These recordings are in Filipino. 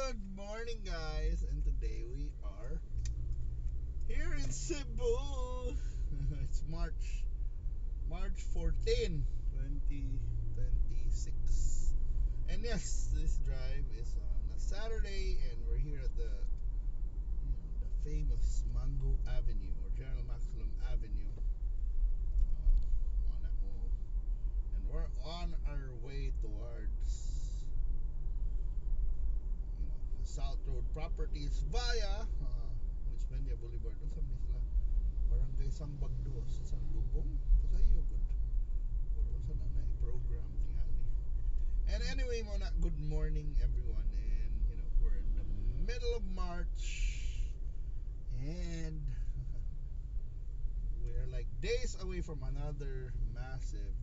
Good morning, guys, and today we are here in Cebu. It's March 14, 2026. And yes, this drive is on a Saturday, and we're here at the famous Mango Avenue or General Maximum Avenue. And we're on our way towards the South Road Properties via Richmania Boulevard. Doon sa sila Barangay Sambag Dos sa Lubong sa iyo good or sa na program tingali. And anyway muna, good morning everyone, and we're in the middle of March, and we're like days away from another massive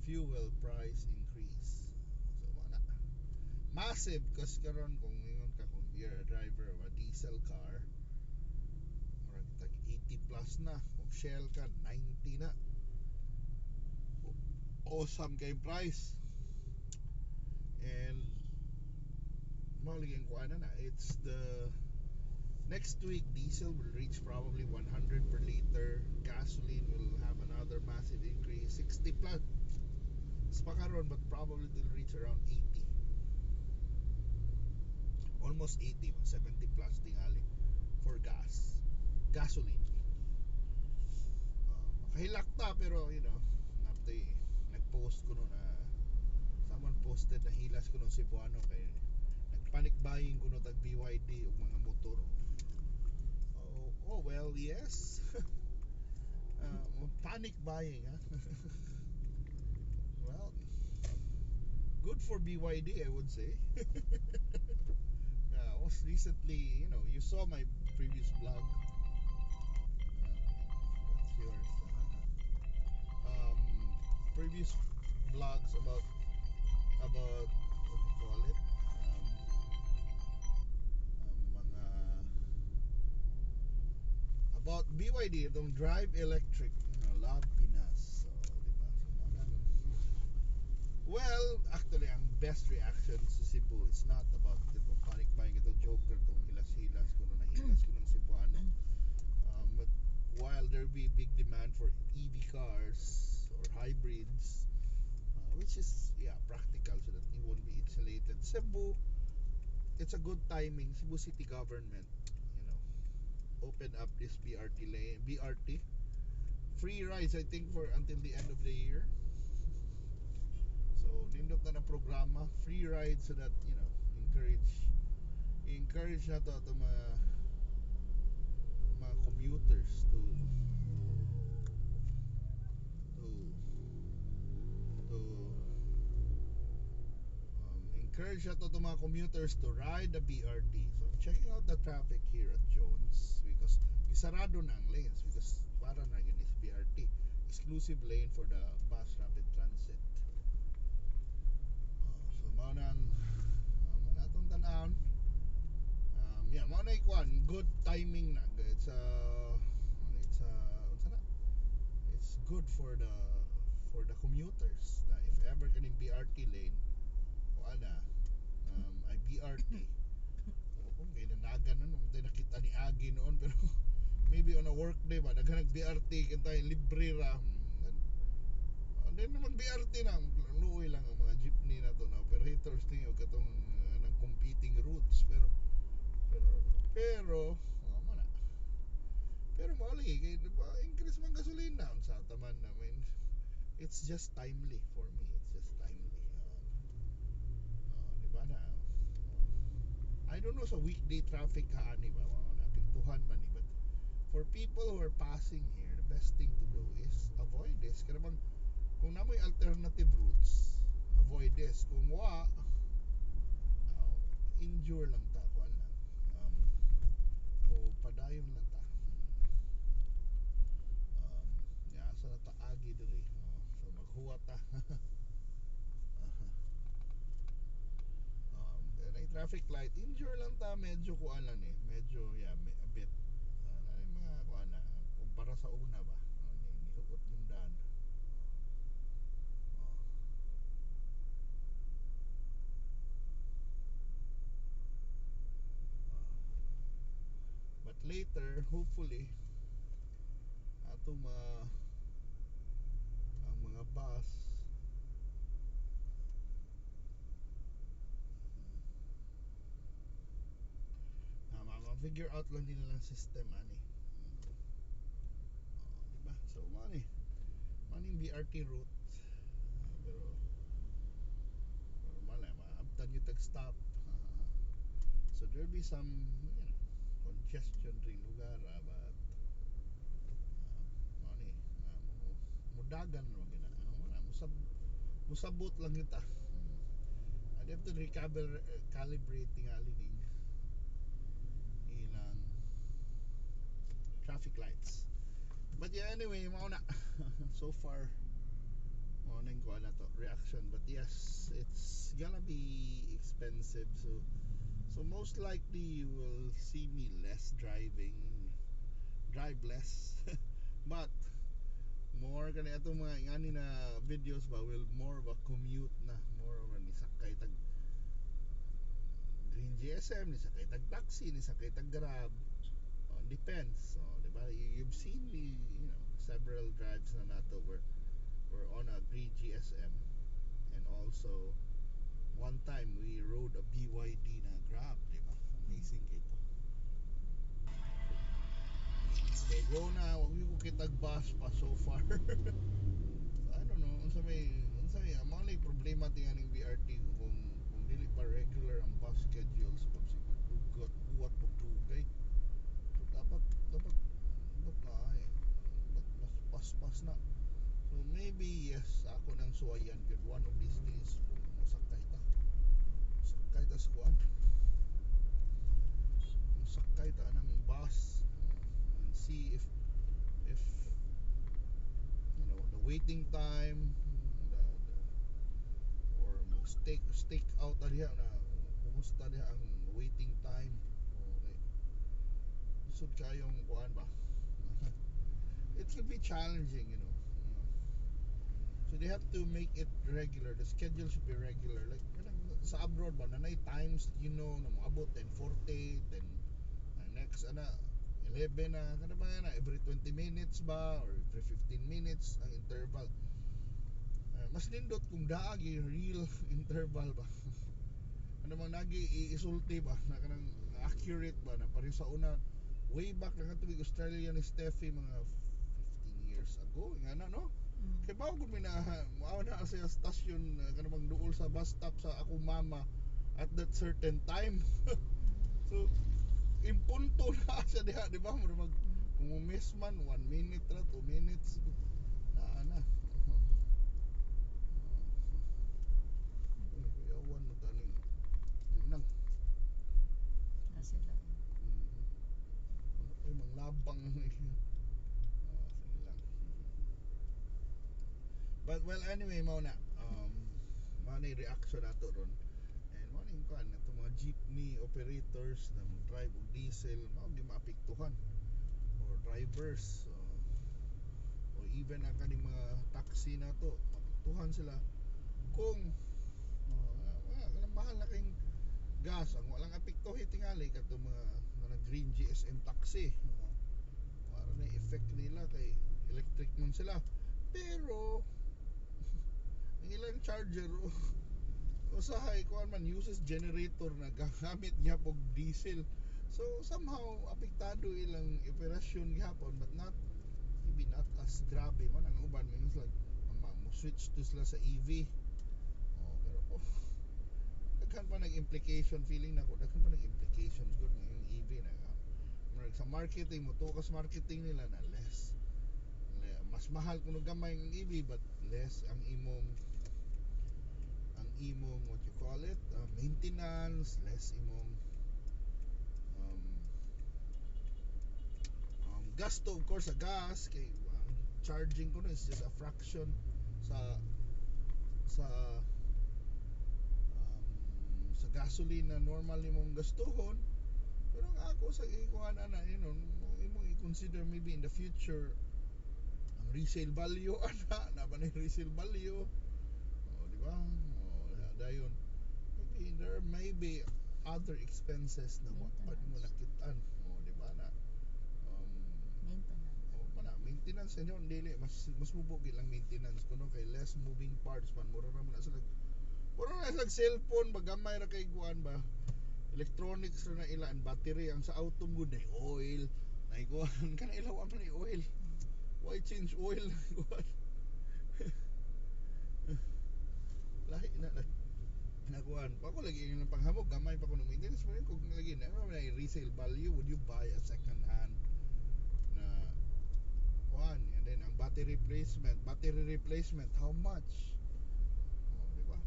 fuel price increase. So muna massive because karon kung ingon ka kung you're a driver of a diesel car, murag tag 80 plus na. Kung Shell ka 90 na. Awesome kay price. And mauligin ko na it's the next week. Diesel will reach probably 100 per liter. Gasoline will have another massive increase, 60 plus pa karon, but probably it will reach around 80, almost 80, 70 plus tingali for gasoline. Kahilak ta, pero naptay nagpost ko na someone posted na hilas ko nung Cebuano kay nagpanic buying ko no tag BYD ug mga motor. Oh well, yes. Panic buying, huh? Well, good for BYD, I would say. I was recently, you saw my previous vlog. That's yours. Previous vlogs about what you call it, mga about BYD, itong Drive Electric, Love Pinas. So, diba? So, well, actually, ang best reaction sa Cebu, it's not about itong panic buying, itong joker, itong hilas-hilas ko nahilas ko ng Cebuano. But while there be big demand for EV cars or hybrids, which is practical so that you won't be insulated, Cebu, it's a good timing. Cebu City government, open up this BRT free rides, I think, for until the end of the year. So nindot na programa free rides so that encourage na to mga commuters to encourage na to mga commuters to ride the BRT. So checking out the traffic here at Jones, because isarado na ang lanes because para na yun is BRT exclusive lane for the bus rapid transit. So mao nang atong tan-awon. Mao na ikuan good timing na. It's good for the commuters na if ever kaning BRT lane ay BRT. Kung may nanagan nun, hindi nakita ni Agi noon, pero maybe on a work day ba naghanag BRT kantay libre ra. Hindi naman BRT na, luoy lang ang mga jeepney na to na operators niyo katong ng competing routes, pero muna. Pero mauli kay diba, increase man gasolina sa taman namin. It's just timely for me. It's just timely. Diba na? I don't know sa weekday traffic kaani ba napiktuhan man ni, but for people who are passing here, the best thing to do is avoid this. Kaya bang kung namoy alternative routes, avoid this. Kung endure lang ta kuan lang. O padayon lang ta. Asa na ta agi diri. So maghuwat ta. Ay traffic light, endure lang ta, medyo kuan lang medyo a bit ay mga kuan na kumpara sa una ba. Nihuot yung daan. But later, hopefully, ato ang mga bus ma-figure out lang nila lang system ani. Diba? So maning BRT route. Pero normal maabtan yung tag-stop. So there be some, congestion ring lugar, but mani mudagan mo gina. Musabot lang kita. And have to recover, calibrate tingali ning ilang traffic lights. But yeah, anyway, mauna. So far, morning ko na to reaction. But yes, it's gonna be expensive. So most likely you will see me less driving, drive less. But more kani atong mga ingani na videos ba will more of a commute na, more of a ni sakay tag Green GSM, ni sakay tag taxi, ni sakay tag Grab. Depends. So, diba? You've seen me, several drives na nato where we're on a Green GSM, and also one time we rode a BYD na Grab, diba? Amazing ito. Okay, go na, wag ko kitag bus pa so far. So, I don't know, unsa may amang na problema tinganing BRT kung dili pa regular ang bus schedules pag ugot buwat pagdugay. So dapat na ay mas paspas na. So maybe yes, ako nang suwayan good one of these days kung masakay ta sa kuan, masakay ta ng bus, and see if the waiting time, or stake out diha na kumusta diha ang waiting time. Okay, sud kayong kuan ba. It could be challenging, so they have to make it regular. The schedule should be regular. Like sa abroad ba nanay times, na moabot 10:40, then next 11 na kada ba na every 20 minutes ba or every 15 minutes ang interval. Mas nindot kung daag yung real interval ba. Man nagi isulti ba na kanang accurate ba na pareho sa una way back na katubig Australia ni Steffi mga 15 years ago nga na, no? Kay bago gud mi na mao na sa stasyon, kanang duol sa bus stop sa akong mama at that certain time. So impunto na siya diha, di ba? Kung miss man 1 minute ra 2 minutes na kuyawan mo tani nang sila. ay manglabang. Sige lang. But well, anyway, mao na mao na reaction nato ron. And mao ning kuan ato mga jeepney operators na drive og diesel, mao gyud maapektuhan, or drivers, o even ang kaning mga taxi nato maapektuhan sila kung kanang mahal na kayong gas ang walang apektuhi tingali kadto mga green GSM taxi. Para na effect nila kay electric man sila, pero ang ilang charger usahay kuan man uses generator na gagamit niya og diesel. So somehow apektado ilang operasyon gihapon, but maybe not as grabe man ang uban, means like mo switch to sila sa EV. Pero daghan pa nag-implication, feeling nako daghan pa nag-implications good ng EV na sa marketing mo, tukas marketing nila na mas mahal kuno gamay ng EV, but less ang imong what you call it, maintenance, less imong gasto, of course, sa gas kay charging ko is just a fraction sa gasoline na normal nimong gastuhon. Pero nga ako sa ikuan ana imong i-consider maybe in the future ang resale value na ba na resale value, di ba? Dayon maybe there may be other expenses na pag mo nakitaan, di ba, na maintenance inyo dili mas mubugi lang maintenance kuno kay less moving parts man mura ra man na sa cellphone bagamay ra kay kuan ba electronics ra na ila ang battery ang sa auto mo na oil na kuan kana ilaw man ni oil why change oil lahi na kuan pa ko lagi ng panghamog gamay pa ko ng maintenance mo kung lagi na resale value would you buy a second hand na one and then ang battery replacement how much di ba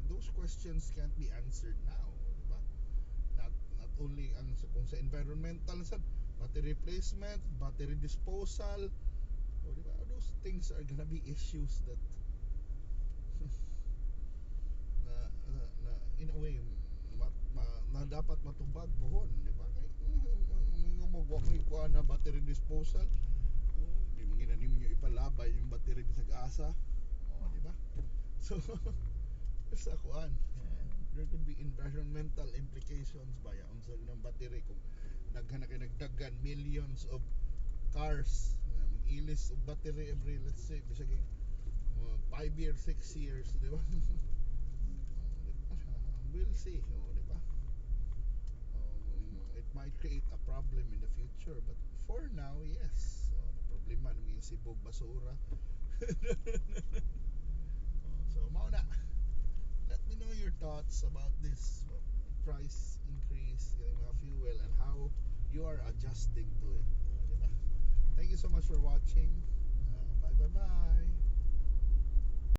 those questions can't be answered now di ba not only ang kung sa environmental sad battery replacement battery disposal di ba those things are gonna be issues that na in a way na dapat matubag buhon di ba kay mo kuha na battery disposal di mo gina ninyo ipalabay yung battery bisag asa di ba so sa kuan there could be environmental implications ba ya unsa ng battery kung daghan na kay nagdagan millions of cars mag-ilis og battery every let's say bisag 5 years 6 years di ba we'll see di ba it might create a problem in the future but for now yes na problema ng sibog basura so mao na let me know your thoughts about this price increase in mga fuel and how you are adjusting to it diba? Thank you so much for watching bye bye bye